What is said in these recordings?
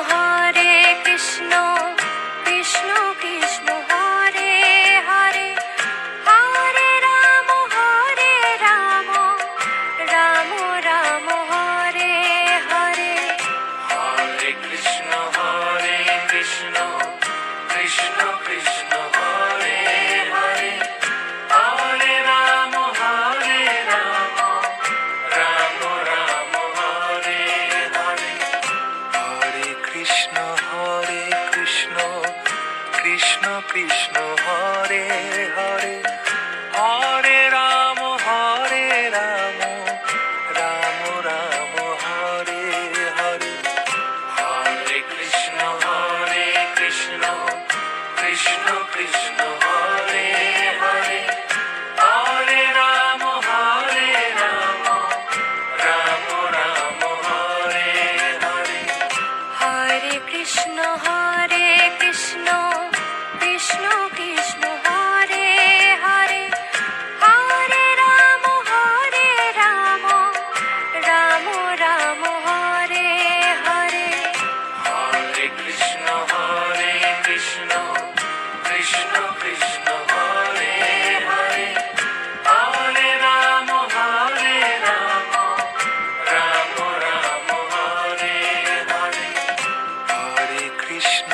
Hare Krishna Krishna Krishna Hare Hare Hare Ram Ram Ram Hare Hare. Hare Krishna Krishna Krishna Hare Hare Hare Ram Ram Ram Hare Hare. Hare Krishna Krishna Krishna Hare Hare Hare Ram Ram Ram Hare Hare. Hare Krishna Krishna Krishna Hare Hare Hare Ram Ram Ram Hare Hare. Hare Krishna Krishna Krishna Krishna Hare Hare Hare Ram Ram Ram Hare Hare. Hare Krishna Krishna Krishna Hare Hare Hare Ram Ram Ram Hare Hare. Hare Krishna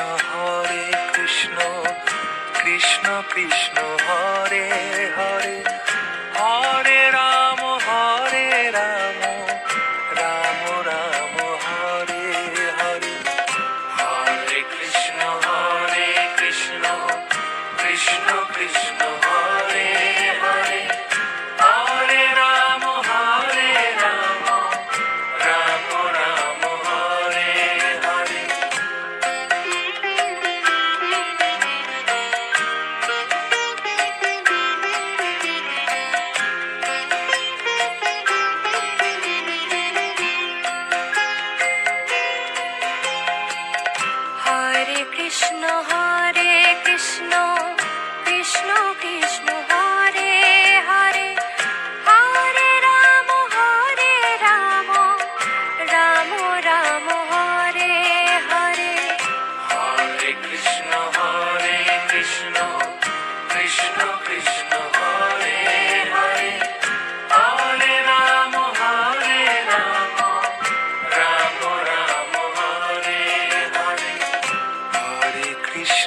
Krishna Krishna Hare Hare Hare Ram Ram Ram Hare Hare. Hare Krishna Krishna Krishna Hare Hare Hare Ram Ram Ram Hare Hare. Hare Krishna Krishna Krishna Krishna Hare Hare Hare Ram Ram Ram Hare Hare. Hare Krishna Krishna Krishna Hare Hare Hare Ram Ram Ram Hare Hare. Hare Krishna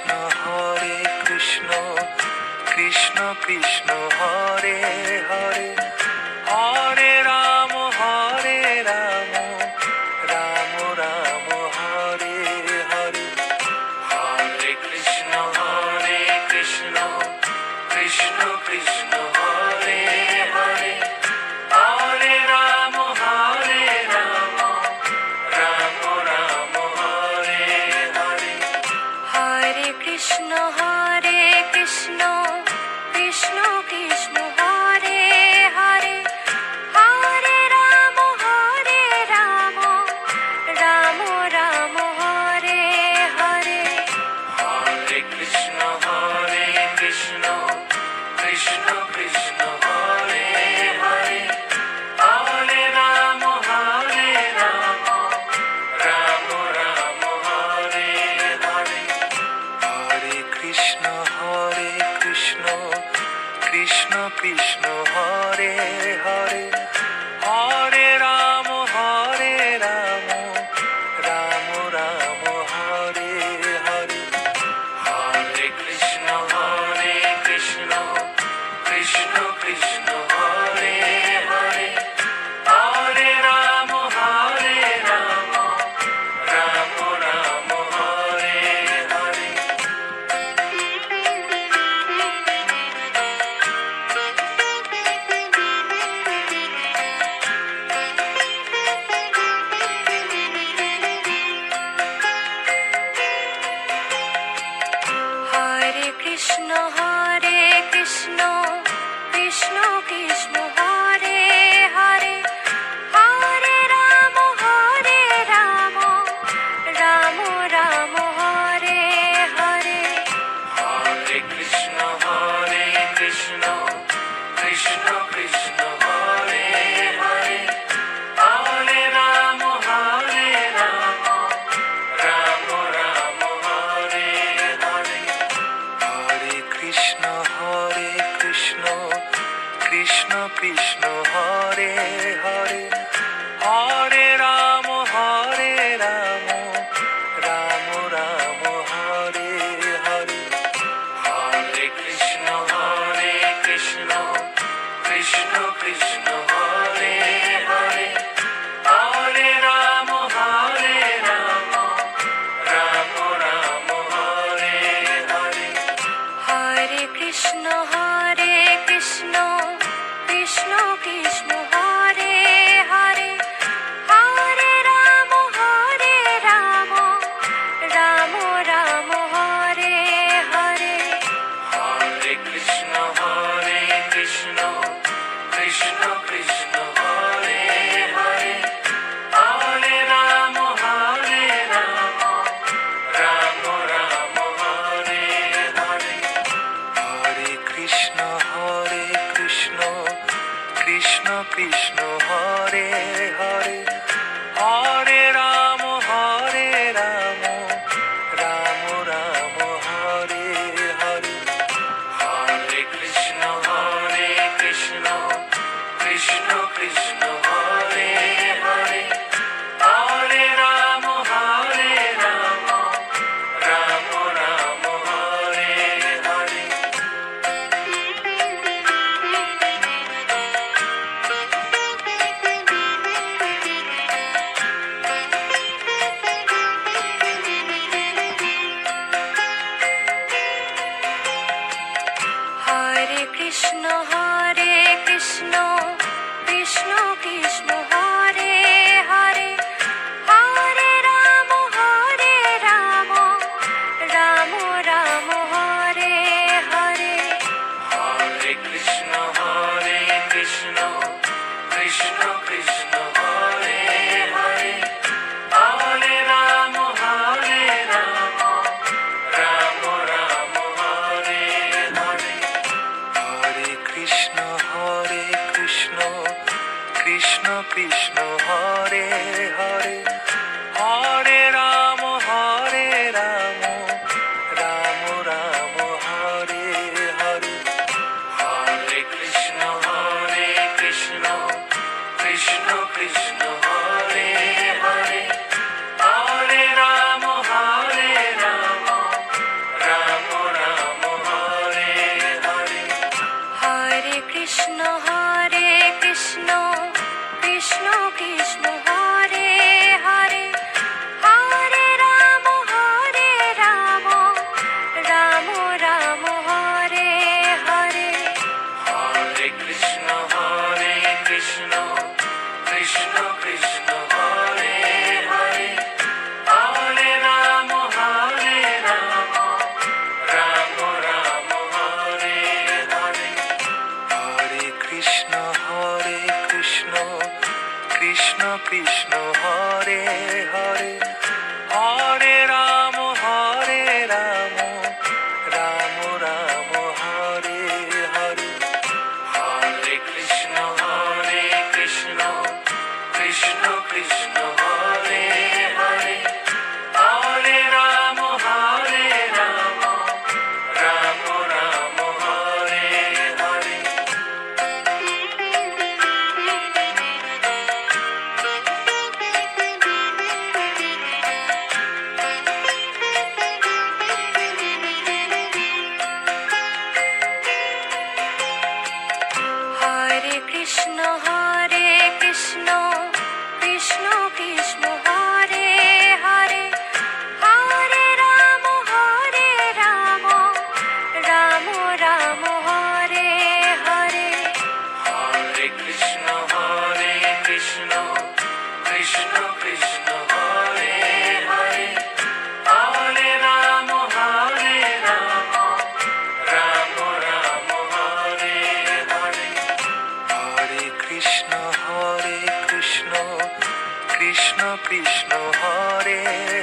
Hare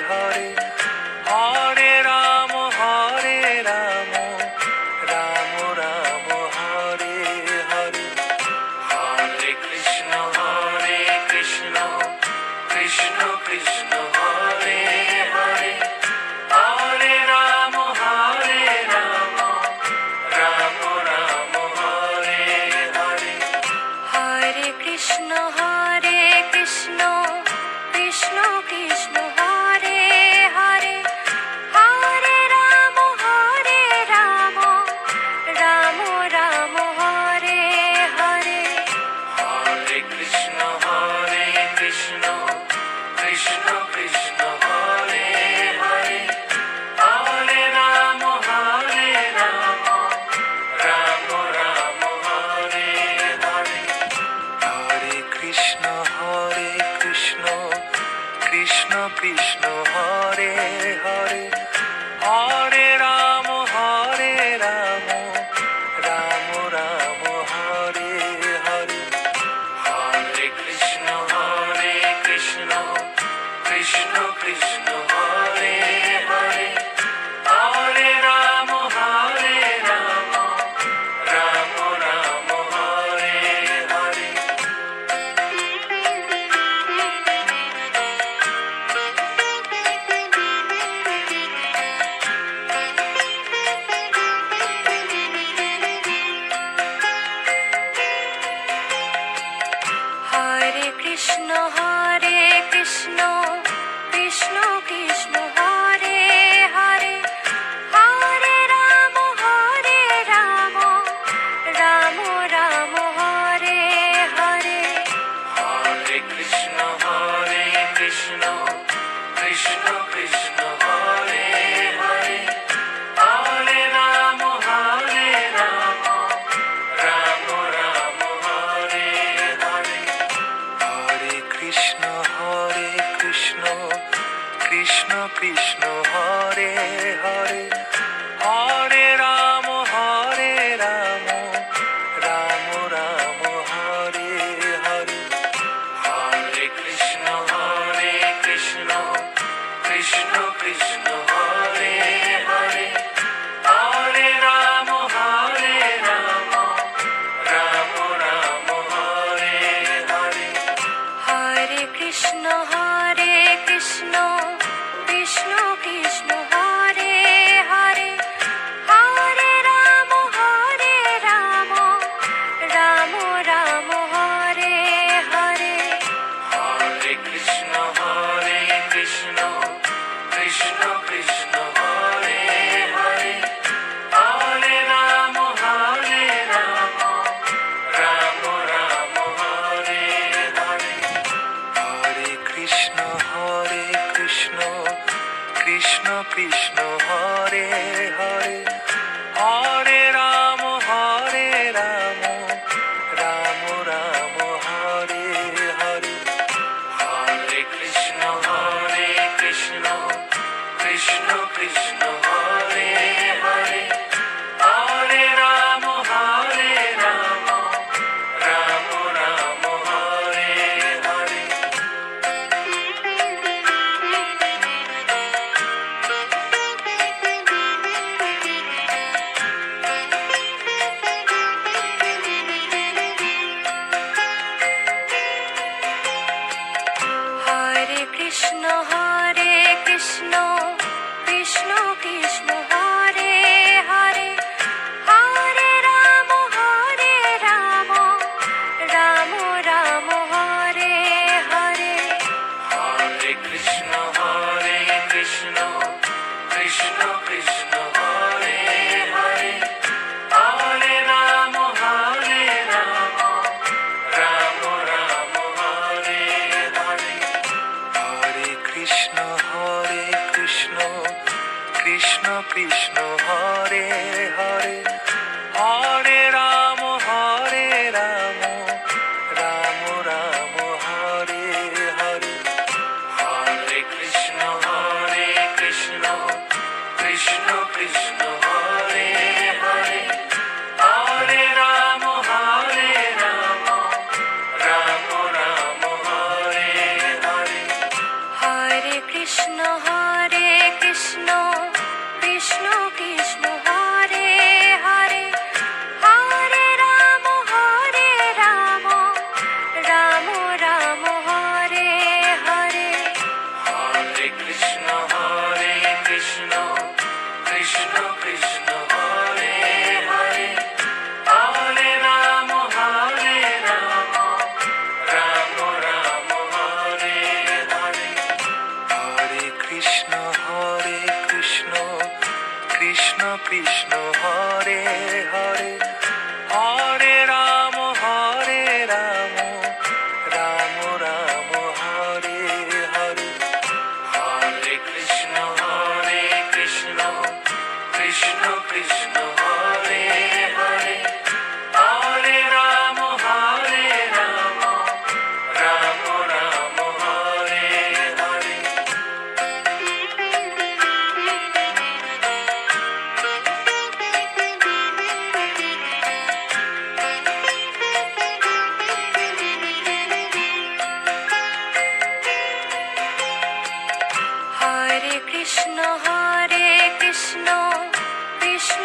Hare Hare Ram Ram Ram Hare Hare Hare Krishna Krishna Krishna Hare Hare Hare Ram Ram Ram Hare Hare Hare Krishna Krishna Krishna Krishna Hare Hare Hare Ram Ram Ram Hare Hare Hare Krishna Krishna Krishna Krishna Hare Hare Hare Ram Ram Ram Hare Hare Hare Krishna Krishna Krishna Hare Hare Hare Ram Ram Ram Hare Hare Hare Krishna Krishna Krishna Krishna Hare Hare Hare Ram Ram Ram Hare Hare Hare Krishna Krishna Krishna Krishna Hare Hare Hare Ram Ram Ram Hare Hare Hare Krishna Krishna Krishna Krishna Hare Hare Hare Ram Ram Ram Hare Hare Hare Krishna Krishna Krishna Krishna Hare Hare Hare Ram Ram Ram Hare Hare Hare Krishna Krishna Krishna Krishna Hare Hare Hare Ram Ram Ram Hare Hare Hare Krishna Krishna Krishna Krishna Hare Hare Hare Ram Ram Ram Hare Hare Hare Krishna Krishna Krishna Krishna Hare Hare Hare Ram Ram Ram Hare Hare Hare Krishna Krishna Krishna Krishna Hare Hare Hare Ram Ram Ram Hare Hare Hare Krishna Krishna Krishna Krishna Hare Hare Hare Ram Ram Ram Hare Hare Hare Krishna Krishna Krishna Krishna Hare Hare Hare Ram Ram Ram Hare Hare Hare Krishna Krishna Krishna Krishna Hare Hare Hare Ram Ram Ram Hare Hare Hare Krishna Krishna Krishna Krishna Hare Hare Hare Ram Ram Ram Hare Hare Hare Krishna Krishna Krishna Krishna Hare Hare Hare Ram Ram Ram Hare Hare Krishna Krishna Krishna Hare Hare Hare Ram Ram Ram Hare Hare Hare Krishna Krishna Krishna Hare Hare Hare Ram Ram Ram Hare Hare Hare Krishna Krishna Krishna Hare Hare Hare Ram Ram Ram Hare Hare Hare Krishna Krishna Krishna Hare Hare Hare Ram Ram Ram Hare Hare Hare Krishna Krishna